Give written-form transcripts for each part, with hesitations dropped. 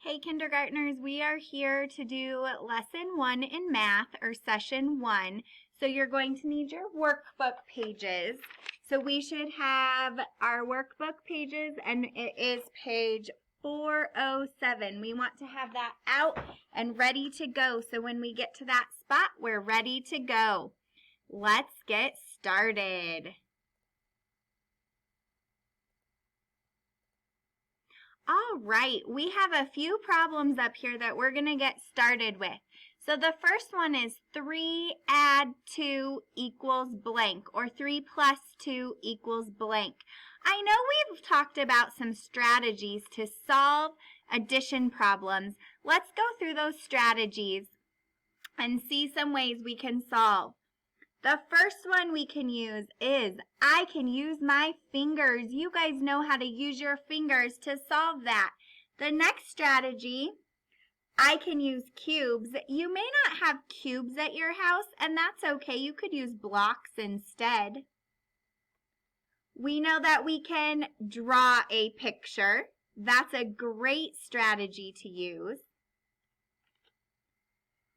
Hey kindergartners, we are here to do lesson 1 in math, or session 1. So you're going to need your workbook pages. So we should have our workbook pages, and it is page 407. We want to have that out and ready to go. So when we get to that spot, we're ready to go. Let's get started. All right, we have a few problems up here that we're going to get started with. So the first one is 3 add 2 equals blank, or 3 plus 2 equals blank. I know we've talked about some strategies to solve addition problems. Let's go through those strategies and see some ways we can solve. The first one we can use is I can use my fingers. You guys know how to use your fingers to solve that. The next strategy, I can use cubes. You may not have cubes at your house, and that's okay. You could use blocks instead. We know that we can draw a picture. That's a great strategy to use.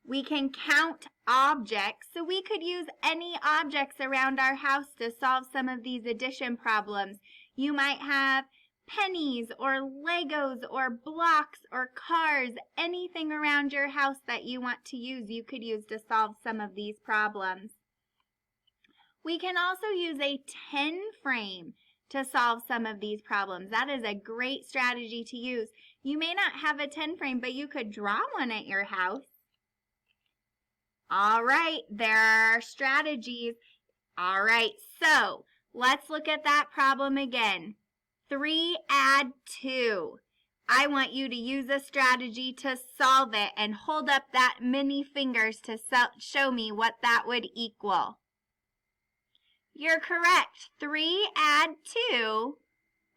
We can count objects, so we could use any objects around our house to solve some of these addition problems. You might have pennies or Legos or blocks or cars, anything around your house that you want to use, you could use to solve some of these problems. We can also use a 10 frame to solve some of these problems. That is a great strategy to use. You may not have a 10 frame, but you could draw one at your house. All right, there are our strategies. All right, so let's look at that problem again. 3 add 2. I want you to use a strategy to solve it and hold up that many fingers to show me what that would equal. You're correct. 3 add 2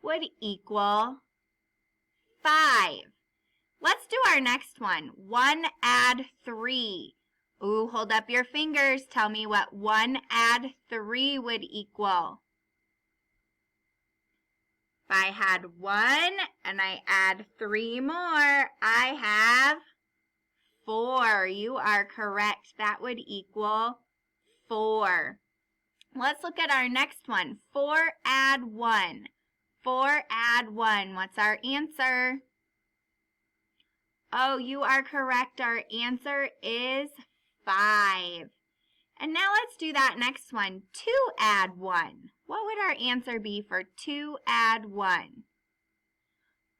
would equal 5. Let's do our next one. 1 add 3. Ooh, hold up your fingers. Tell me what 1 add 3 would equal. If I had 1 and I add 3 more, I have 4. You are correct. That would equal 4. Let's look at our next one. 4 add 1. 4 add 1. What's our answer? Oh, you are correct. Our answer is 5. And now let's do that next one. 2 add 1. What would our answer be for 2 add 1?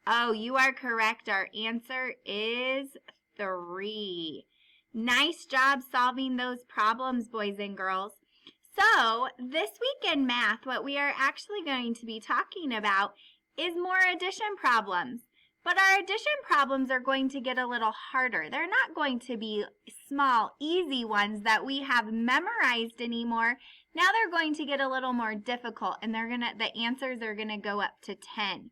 Oh, you are correct. Our answer is 3. Nice job solving those problems, boys and girls. So, this week in math, what we are actually going to be talking about is more addition problems. But our addition problems are going to get a little harder. They're not going to be small, easy ones that we have memorized anymore. Now they're going to get a little more difficult, and the answers are going to go up to 10.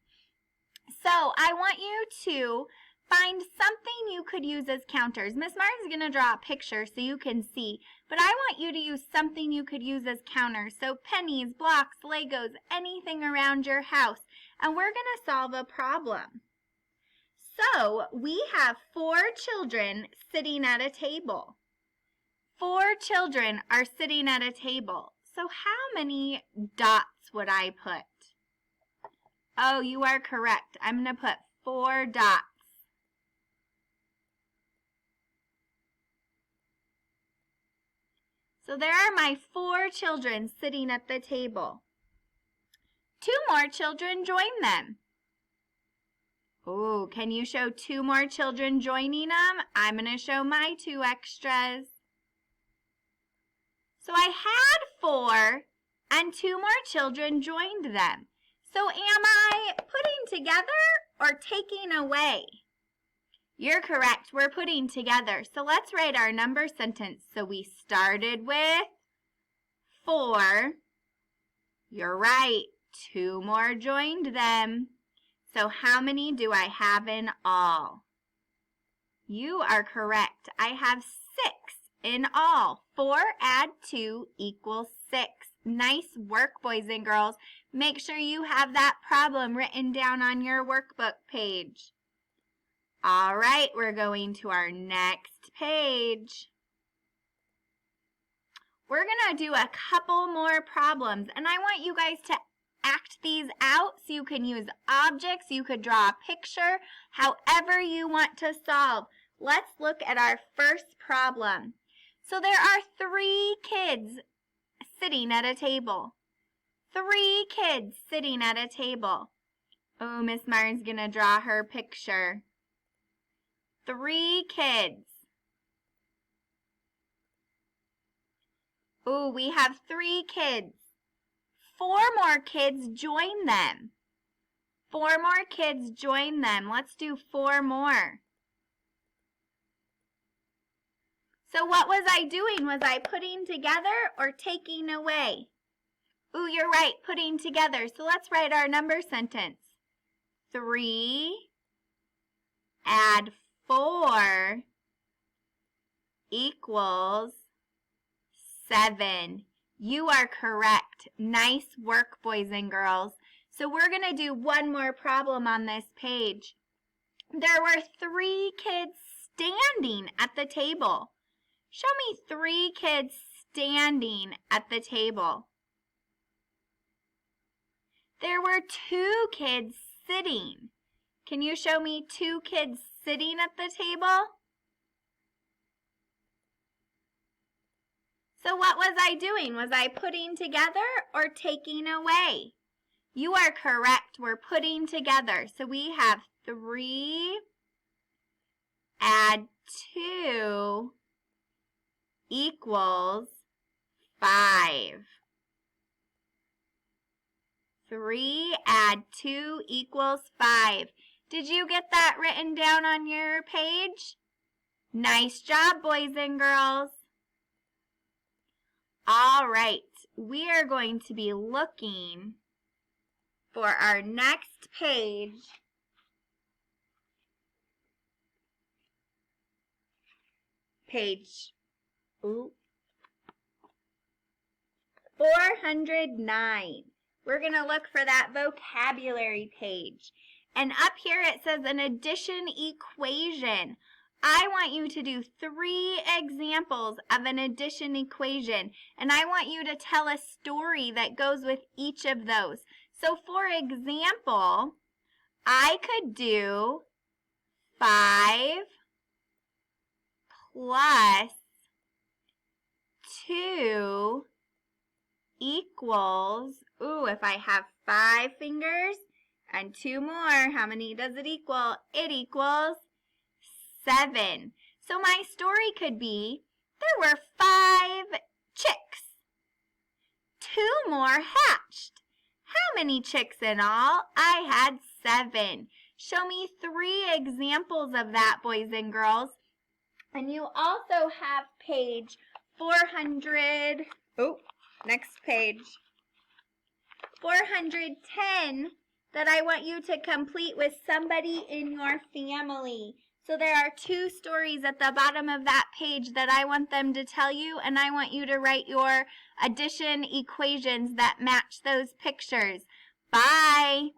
So I want you to find something you could use as counters. Miss Martin's going to draw a picture so you can see, but I want you to use something you could use as counters. So pennies, blocks, Legos, anything around your house. And we're going to solve a problem. So, we have 4 children sitting at a table. 4 children are sitting at a table. So, how many dots would I put? Oh, you are correct. I'm going to put 4 dots. So, there are my 4 children sitting at the table. 2 more children join them. Oh, can you show 2 more children joining them? I'm going to show my 2 extras. So I had 4 and 2 more children joined them. So am I putting together or taking away? You're correct. We're putting together. So let's write our number sentence. So we started with 4. You're right. 2 more joined them. So how many do I have in all? You are correct. I have 6 in all. 4 add 2 equals 6. Nice work, boys and girls. Make sure you have that problem written down on your workbook page. All right, we're going to our next page. We're going to do a couple more problems, and I want you guys to act these out so you can use objects. You could draw a picture, however you want to solve. Let's look at our first problem. So there are 3 kids sitting at a table. 3 kids sitting at a table. Oh, Miss Martin's going to draw her picture. 3 kids. Oh, we have 3 kids. 4 more kids join them. 4 more kids join them. Let's do 4 more. So what was I doing? Was I putting together or taking away? Ooh, you're right, putting together. So let's write our number sentence. 3 add 4 equals 7. You are correct. Nice work, boys and girls. So we're going to do one more problem on this page. There were 3 kids standing at the table. Show me 3 kids standing at the table. There were 2 kids sitting. Can you show me 2 kids sitting at the table? So what was I doing? Was I putting together or taking away? You are correct. We're putting together. So we have 3 add 2 equals 5. 3 add 2 equals 5. Did you get that written down on your page? Nice job, boys and girls. All right, we are going to be looking for our next page. Page 409. We're going to look for that vocabulary page. And up here it says an addition equation. I want you to do 3 examples of an addition equation. And I want you to tell a story that goes with each of those. So for example, I could do 5 plus 2 equals, if I have 5 fingers and 2 more, how many does it equal? It equals 7. So my story could be, there were 5 chicks. 2 more hatched. How many chicks in all? I had 7. Show me 3 examples of that, boys and girls. And you also have page 400, next page, 410 that I want you to complete with somebody in your family. So there are 2 stories at the bottom of that page that I want them to tell you, and I want you to write your addition equations that match those pictures. Bye!